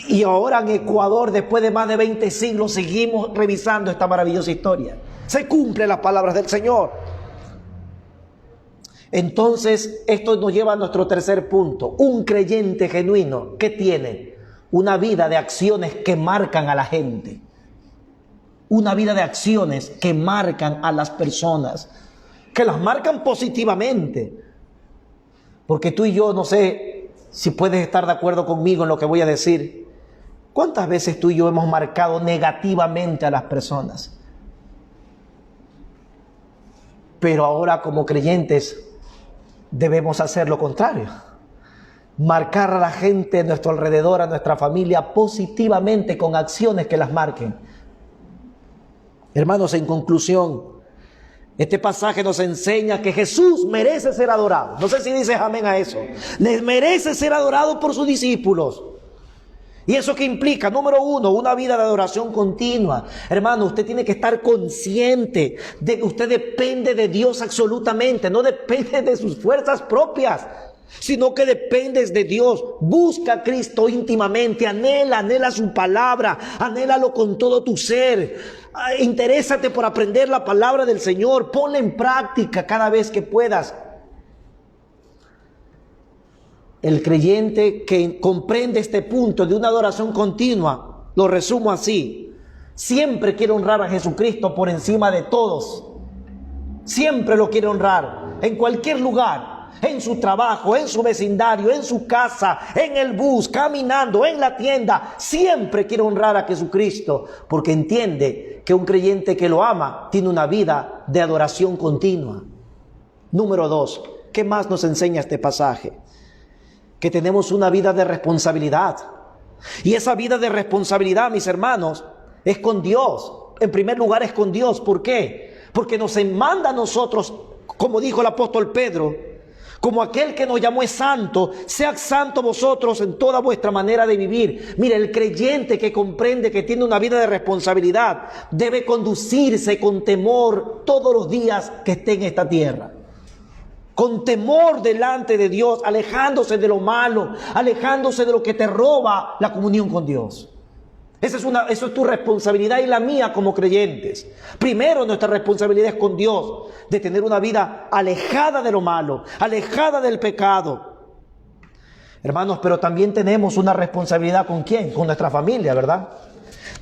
Y ahora en Ecuador, después de más de 20 siglos, seguimos revisando esta maravillosa historia. Se cumplen las palabras del Señor. Entonces, esto nos lleva a nuestro tercer punto. Un creyente genuino, ¿qué tiene? Una vida de acciones que marcan a la gente. Una vida de acciones que marcan a las personas, que las marcan positivamente. Porque tú y yo, no sé si puedes estar de acuerdo conmigo en lo que voy a decir. ¿Cuántas veces tú y yo hemos marcado negativamente a las personas? Pero ahora como creyentes debemos hacer lo contrario. Marcar a la gente a nuestro alrededor, a nuestra familia, positivamente con acciones que las marquen. Hermanos, en conclusión, este pasaje nos enseña que Jesús merece ser adorado. No sé si dices amén a eso. Les merece ser adorado por sus discípulos. ¿Y eso qué implica? Número uno, una vida de adoración continua. Hermano, usted tiene que estar consciente de que usted depende de Dios absolutamente. No depende de sus fuerzas propias, sino que dependes de Dios. Busca a Cristo íntimamente. Anhela su palabra. Anhélalo con todo tu ser. Interésate por aprender la palabra del Señor. Ponla en práctica cada vez que puedas. El creyente que comprende este punto de una adoración continua, lo resumo así: siempre quiere honrar a Jesucristo por encima de todos. Siempre lo quiere honrar, en cualquier lugar, en su trabajo, en su vecindario, en su casa, en el bus, caminando, en la tienda. Siempre quiere honrar a Jesucristo, porque entiende que un creyente que lo ama tiene una vida de adoración continua. Número 2, ¿qué más nos enseña este pasaje? Que tenemos una vida de responsabilidad. Y esa vida de responsabilidad, mis hermanos, es con Dios. En primer lugar es con Dios. ¿Por qué? Porque nos manda a nosotros, como dijo el apóstol Pedro, como aquel que nos llamó es santo, sead santos vosotros en toda vuestra manera de vivir. Mire, el creyente que comprende que tiene una vida de responsabilidad debe conducirse con temor todos los días que esté en esta tierra. Con temor delante de Dios, alejándose de lo malo, alejándose de lo que te roba la comunión con Dios. Eso es tu responsabilidad y la mía como creyentes. Primero, nuestra responsabilidad es con Dios, de tener una vida alejada de lo malo, alejada del pecado. Hermanos, pero también tenemos una responsabilidad ¿con quién? Con nuestra familia, ¿verdad?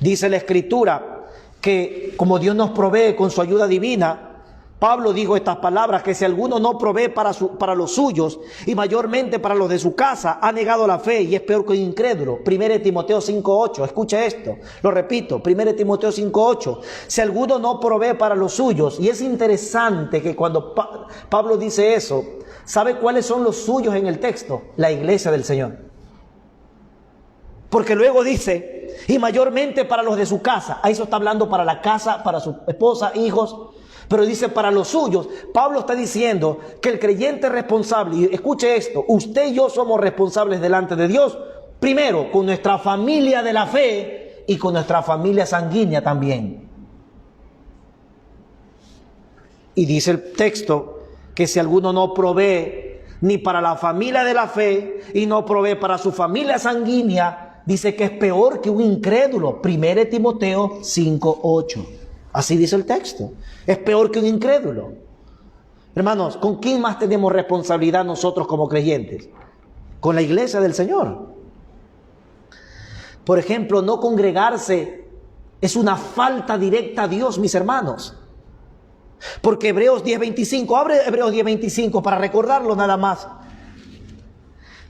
Dice la Escritura que como Dios nos provee con su ayuda divina, Pablo dijo estas palabras: que si alguno no provee para los suyos, y mayormente para los de su casa, ha negado la fe y es peor que un incrédulo. 1 Timoteo 5:8, escucha esto, lo repito, 1 Timoteo 5:8, si alguno no provee para los suyos. Y es interesante que cuando Pablo dice eso, ¿sabe cuáles son los suyos en el texto? La iglesia del Señor. Porque luego dice, y mayormente para los de su casa. Ahí eso está hablando para la casa, para su esposa, hijos. Pero dice para los suyos. Pablo está diciendo que el creyente es responsable. Y escuche esto, usted y yo somos responsables delante de Dios. Primero, con nuestra familia de la fe y con nuestra familia sanguínea también. Y dice el texto que si alguno no provee ni para la familia de la fe y no provee para su familia sanguínea, dice que es peor que un incrédulo. 1 Timoteo 5:8. Así dice el texto. Es peor que un incrédulo. Hermanos, ¿con quién más tenemos responsabilidad nosotros como creyentes? Con la iglesia del Señor. Por ejemplo, no congregarse es una falta directa a Dios, mis hermanos. Porque Hebreos 10:25, abre Hebreos 10:25 para recordarlo nada más.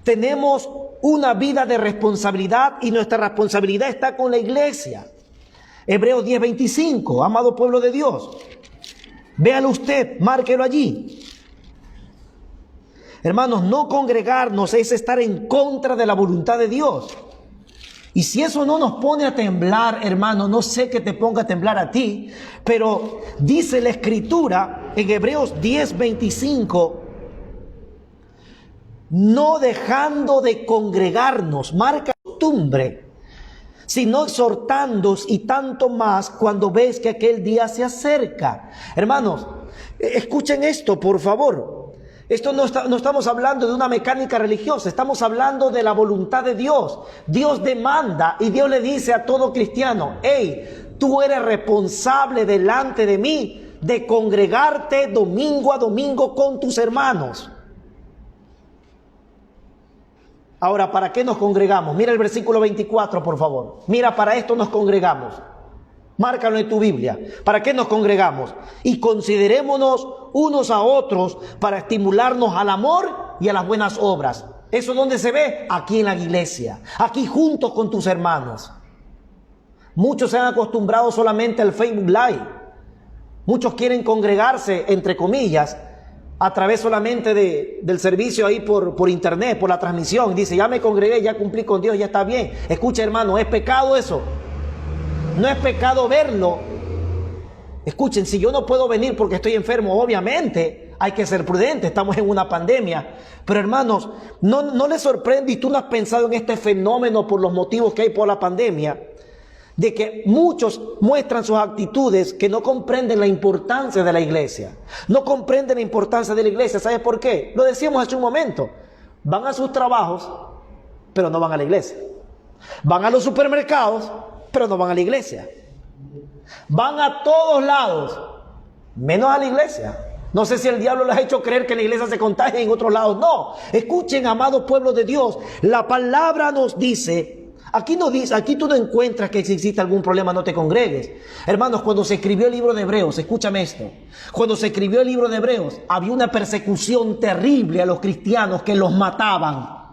Tenemos una vida de responsabilidad y nuestra responsabilidad está con la iglesia. Hebreos 10:25, amado pueblo de Dios. Véalo usted, márquelo allí. Hermanos, no congregarnos es estar en contra de la voluntad de Dios. Y si eso no nos pone a temblar, hermano, no sé qué te ponga a temblar a ti, pero dice la Escritura en Hebreos 10:25, no dejando de congregarnos, marca costumbre, sino exhortándoos y tanto más cuando ves que aquel día se acerca. Hermanos, escuchen esto, por favor. Esto no estamos hablando de una mecánica religiosa, estamos hablando de la voluntad de Dios. Dios demanda y Dios le dice a todo cristiano: hey, tú eres responsable delante de mí de congregarte domingo a domingo con tus hermanos. Ahora, ¿para qué nos congregamos? Mira el versículo 24, por favor. Mira, para esto nos congregamos. Márcalo en tu Biblia. ¿Para qué nos congregamos? Y considerémonos unos a otros para estimularnos al amor y a las buenas obras. ¿Eso dónde se ve? Aquí en la iglesia. Aquí juntos con tus hermanos. Muchos se han acostumbrado solamente al Facebook Live. Muchos quieren congregarse, entre comillas, a través solamente del servicio ahí por internet, por la transmisión. Dice, ya me congregué, ya cumplí con Dios, ya está bien. Escucha, hermano, ¿es pecado eso? No es pecado verlo. Escuchen, si yo no puedo venir porque estoy enfermo, obviamente hay que ser prudente, estamos en una pandemia. Pero hermanos, no les sorprende, y tú no has pensado en este fenómeno por los motivos que hay por la pandemia, de que muchos muestran sus actitudes que no comprenden la importancia de la iglesia. No comprenden la importancia de la iglesia. ¿Sabes por qué? Lo decíamos hace un momento. Van a sus trabajos, pero no van a la iglesia. Van a los supermercados, pero no van a la iglesia. Van a todos lados, menos a la iglesia. No sé si el diablo les ha hecho creer que en la iglesia se contagia y en otros lados no. Escuchen, amados pueblos de Dios, la palabra nos dice, aquí tú no encuentras que si existe algún problema no te congregues. Hermanos, cuando se escribió el libro de Hebreos, escúchame esto, cuando se escribió el libro de Hebreos, había una persecución terrible a los cristianos que los mataban.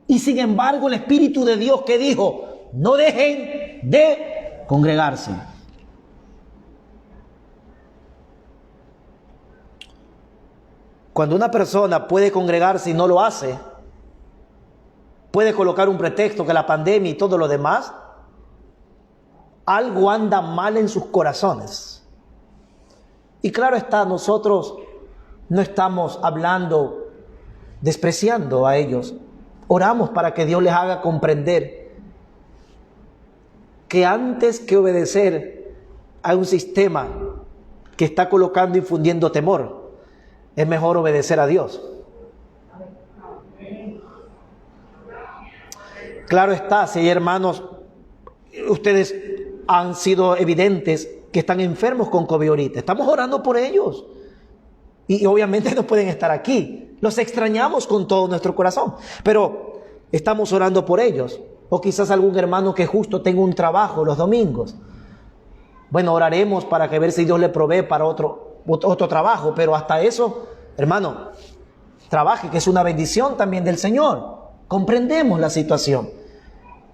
Y sin embargo el Espíritu de Dios que dijo, no dejen de congregarse. Cuando una persona puede congregarse y no lo hace, puede colocar un pretexto, que la pandemia y todo lo demás, algo anda mal en sus corazones. Y claro está, nosotros no estamos hablando, despreciando a ellos. Oramos para que Dios les haga comprender que antes que obedecer a un sistema que está colocando y infundiendo temor, es mejor obedecer a Dios. Claro está, si hay hermanos, ustedes han sido evidentes que están enfermos con COVID ahorita. Estamos orando por ellos. Y obviamente no pueden estar aquí. Los extrañamos con todo nuestro corazón. Pero estamos orando por ellos. O quizás algún hermano que justo tenga un trabajo los domingos. Bueno, oraremos para que ver si Dios le provee para otro trabajo. Pero hasta eso, hermano, trabaje, que es una bendición también del Señor. Comprendemos la situación.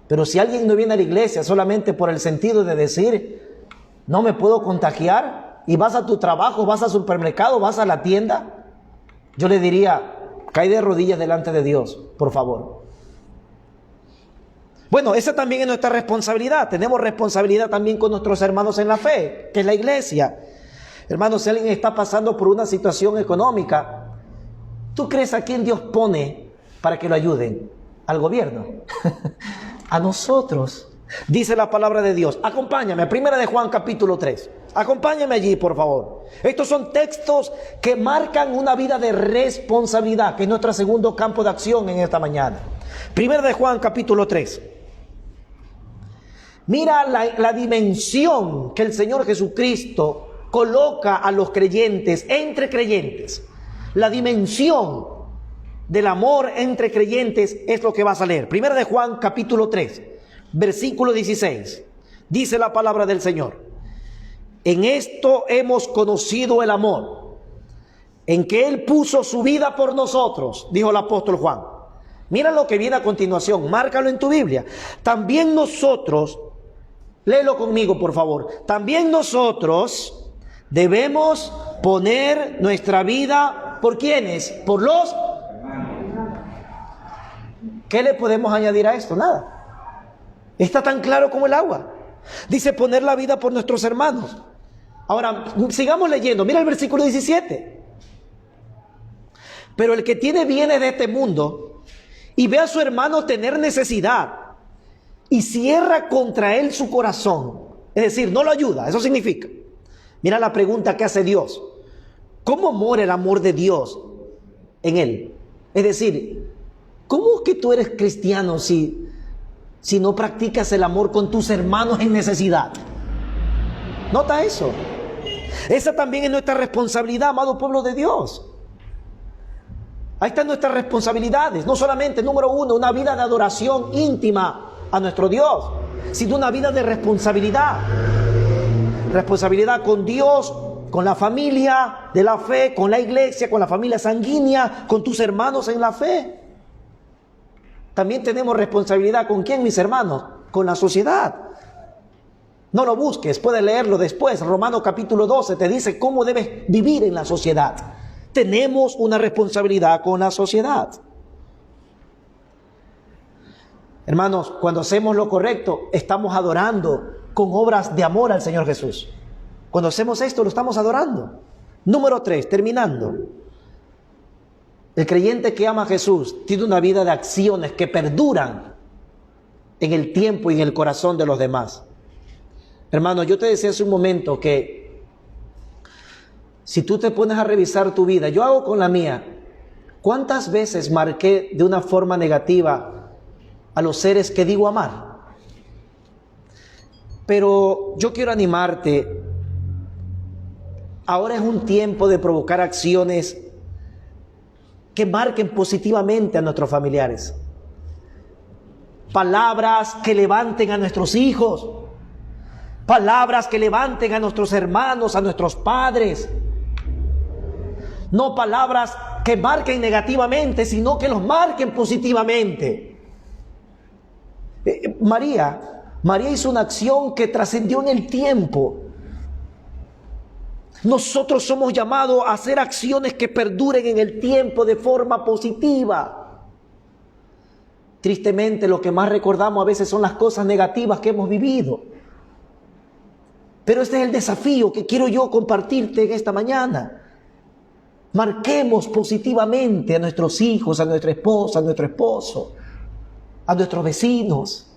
Pero si alguien no viene a la iglesia solamente por el sentido de decir, no me puedo contagiar, y vas a tu trabajo, vas al supermercado, vas a la tienda, yo le diría, cae de rodillas delante de Dios, por favor. Bueno, esa también es nuestra responsabilidad. Tenemos responsabilidad también con nuestros hermanos en la fe, que es la iglesia. Hermanos, si alguien está pasando por una situación económica, ¿tú crees a quién Dios pone para que lo ayuden? ¿Al gobierno? A nosotros. Dice la palabra de Dios. Acompáñame a 1 de Juan capítulo 3. Acompáñame allí, por favor. Estos son textos que marcan una vida de responsabilidad, que es nuestro segundo campo de acción en esta mañana. 1 de Juan capítulo 3. Mira la dimensión que el Señor Jesucristo coloca a los creyentes, entre creyentes. La dimensión del amor entre creyentes es lo que vas a leer. 1 de Juan capítulo 3, versículo 16. Dice la palabra del Señor: en esto hemos conocido el amor, en que Él puso su vida por nosotros, dijo el apóstol Juan. Mira lo que viene a continuación, márcalo en tu Biblia. También nosotros, léelo conmigo por favor, también nosotros debemos poner nuestra vida, ¿por quiénes? Por los... ¿Qué le podemos añadir a esto? Nada. Está tan claro como el agua. Dice poner la vida por nuestros hermanos. Ahora, sigamos leyendo. Mira el versículo 17. Pero el que tiene bienes de este mundo y ve a su hermano tener necesidad y cierra contra él su corazón, es decir, no lo ayuda, eso significa. Mira la pregunta que hace Dios. ¿Cómo mora el amor de Dios en él? Es decir, ¿cómo es que tú eres cristiano si no practicas el amor con tus hermanos en necesidad? Nota eso. Esa también es nuestra responsabilidad, amado pueblo de Dios. Ahí están nuestras responsabilidades. No solamente, número uno, una vida de adoración íntima a nuestro Dios, sino una vida de responsabilidad. Responsabilidad con Dios, con la familia de la fe, con la iglesia, con la familia sanguínea, con tus hermanos en la fe. También tenemos responsabilidad con quién, mis hermanos, con la sociedad. No lo busques, puedes leerlo después. Romanos capítulo 12 te dice cómo debes vivir en la sociedad. Tenemos una responsabilidad con la sociedad. Hermanos, cuando hacemos lo correcto, estamos adorando con obras de amor al Señor Jesús. Cuando hacemos esto, lo estamos adorando. Número 3, terminando. El creyente que ama a Jesús tiene una vida de acciones que perduran en el tiempo y en el corazón de los demás. Hermano, yo te decía hace un momento que si tú te pones a revisar tu vida, yo hago con la mía, ¿cuántas veces marqué de una forma negativa a los seres que digo amar? Pero yo quiero animarte. Ahora es un tiempo de provocar acciones que marquen positivamente a nuestros familiares. Palabras que levanten a nuestros hijos. Palabras que levanten a nuestros hermanos, a nuestros padres. No palabras que marquen negativamente, sino que los marquen positivamente. María hizo una acción que trascendió en el tiempo. Nosotros somos llamados a hacer acciones que perduren en el tiempo de forma positiva. Tristemente, lo que más recordamos a veces son las cosas negativas que hemos vivido. Pero este es el desafío que quiero yo compartirte en esta mañana. Marquemos positivamente a nuestros hijos, a nuestra esposa, a nuestro esposo, a nuestros vecinos,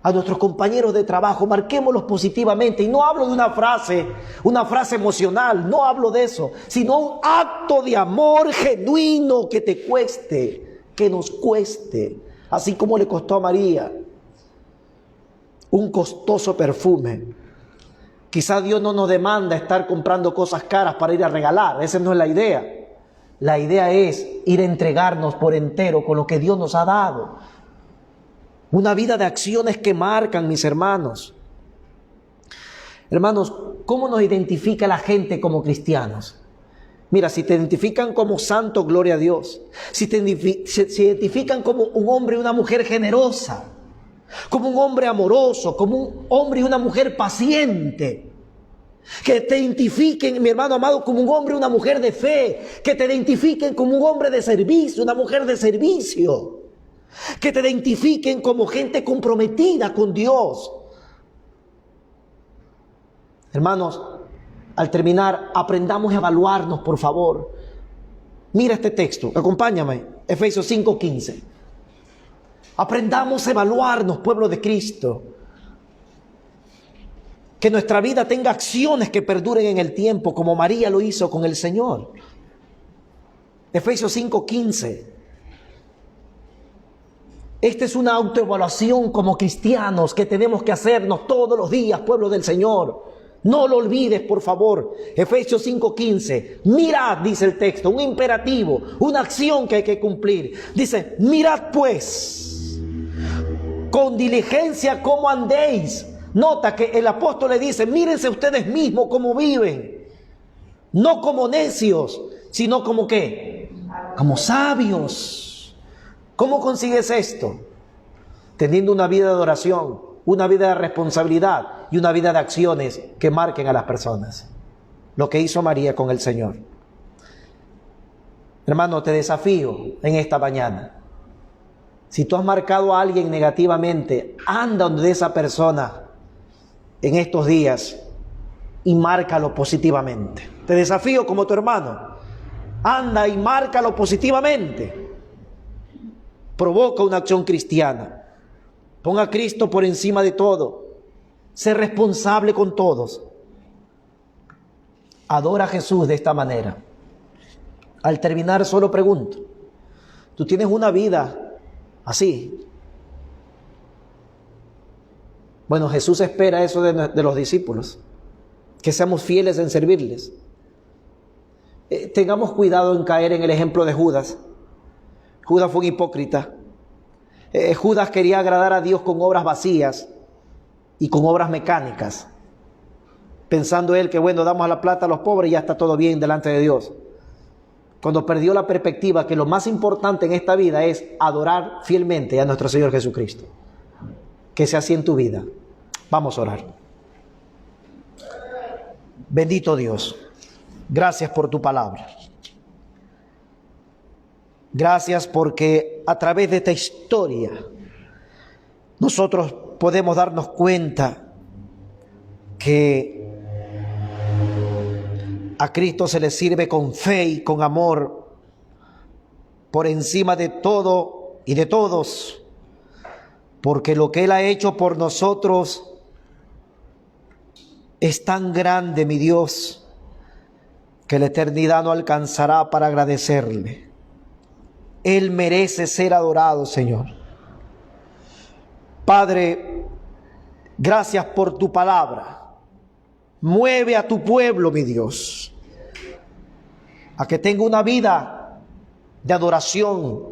a nuestros compañeros de trabajo. Marquémoslos positivamente. Y no hablo de una frase emocional, no hablo de eso, sino un acto de amor genuino que te cueste, que nos cueste, así como le costó a María un costoso perfume. Quizá Dios no nos demanda estar comprando cosas caras para ir a regalar. Esa no es la idea. La idea es ir a entregarnos por entero con lo que Dios nos ha dado. Una vida de acciones que marcan, mis hermanos. Hermanos, ¿cómo nos identifica la gente como cristianos? Mira, si te identifican como santo, gloria a Dios. Si te identifican como un hombre y una mujer generosa, como un hombre amoroso, como un hombre y una mujer paciente. Que te identifiquen, mi hermano amado, como un hombre y una mujer de fe. Que te identifiquen como un hombre de servicio, una mujer de servicio. Que te identifiquen como gente comprometida con Dios. Hermanos, al terminar, aprendamos a evaluarnos, por favor. Mira este texto, acompáñame, Efesios 5:15. Aprendamos a evaluarnos, pueblo de Cristo. Que nuestra vida tenga acciones que perduren en el tiempo, como María lo hizo con el Señor. Efesios 5:15. Esta es una autoevaluación como cristianos que tenemos que hacernos todos los días, pueblo del Señor. No lo olvides, por favor. Efesios 5:15. Mirad, dice el texto, un imperativo, una acción que hay que cumplir. Dice, mirad pues, con diligencia cómo andéis. Nota que el apóstol le dice, mírense ustedes mismos cómo viven. No como necios, sino como ¿qué? Como sabios. ¿Cómo consigues esto? Teniendo una vida de oración, una vida de responsabilidad y una vida de acciones que marquen a las personas. Lo que hizo María con el Señor. Hermano, te desafío en esta mañana. Si tú has marcado a alguien negativamente, anda donde esa persona en estos días y márcalo positivamente. Te desafío como tu hermano. Anda y márcalo positivamente. Provoca una acción cristiana. Ponga a Cristo por encima de todo. Sé responsable con todos. Adora a Jesús de esta manera. Al terminar, solo pregunto, ¿tú tienes una vida así? Bueno, Jesús espera eso de los discípulos, que seamos fieles en servirles. Tengamos cuidado en caer en el ejemplo de Judas. Judas fue un hipócrita. Judas quería agradar a Dios con obras vacías y con obras mecánicas, pensando él que bueno, damos la plata a los pobres y ya está todo bien delante de Dios. Cuando perdió la perspectiva que lo más importante en esta vida es adorar fielmente a nuestro Señor Jesucristo. Que sea así en tu vida. Vamos a orar. Bendito Dios, gracias por tu palabra. Gracias porque a través de esta historia nosotros podemos darnos cuenta que A Cristo se le sirve con fe y con amor, por encima de todo y de todos, porque lo que Él ha hecho por nosotros es tan grande, mi Dios, que la eternidad no alcanzará para agradecerle. Él merece ser adorado, Señor. Padre, gracias por tu palabra. Mueve a tu pueblo, mi Dios, a que tenga una vida de adoración,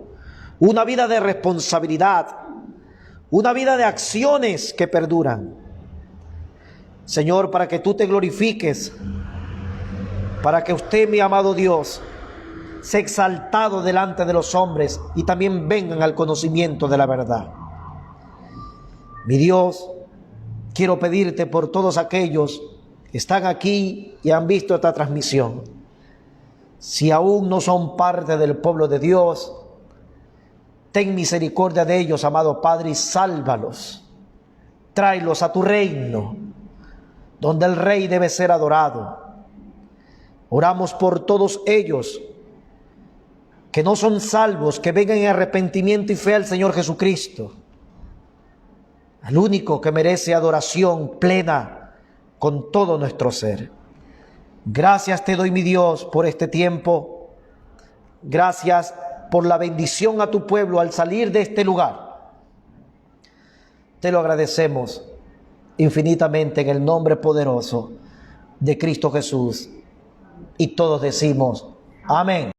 una vida de responsabilidad, una vida de acciones que perduran. Señor, para que tú te glorifiques, para que usted, mi amado Dios, sea exaltado delante de los hombres y también vengan al conocimiento de la verdad. Mi Dios, quiero pedirte por todos aquellos que están aquí y han visto esta transmisión. Si aún no son parte del pueblo de Dios, ten misericordia de ellos, amado Padre, y sálvalos. Tráelos a tu reino, donde el Rey debe ser adorado. Oramos por todos ellos que no son salvos, que vengan en arrepentimiento y fe al Señor Jesucristo, al único que merece adoración plena con todo nuestro ser. Gracias te doy, mi Dios, por este tiempo. Gracias por la bendición a tu pueblo al salir de este lugar. Te lo agradecemos infinitamente en el nombre poderoso de Cristo Jesús. Y todos decimos amén.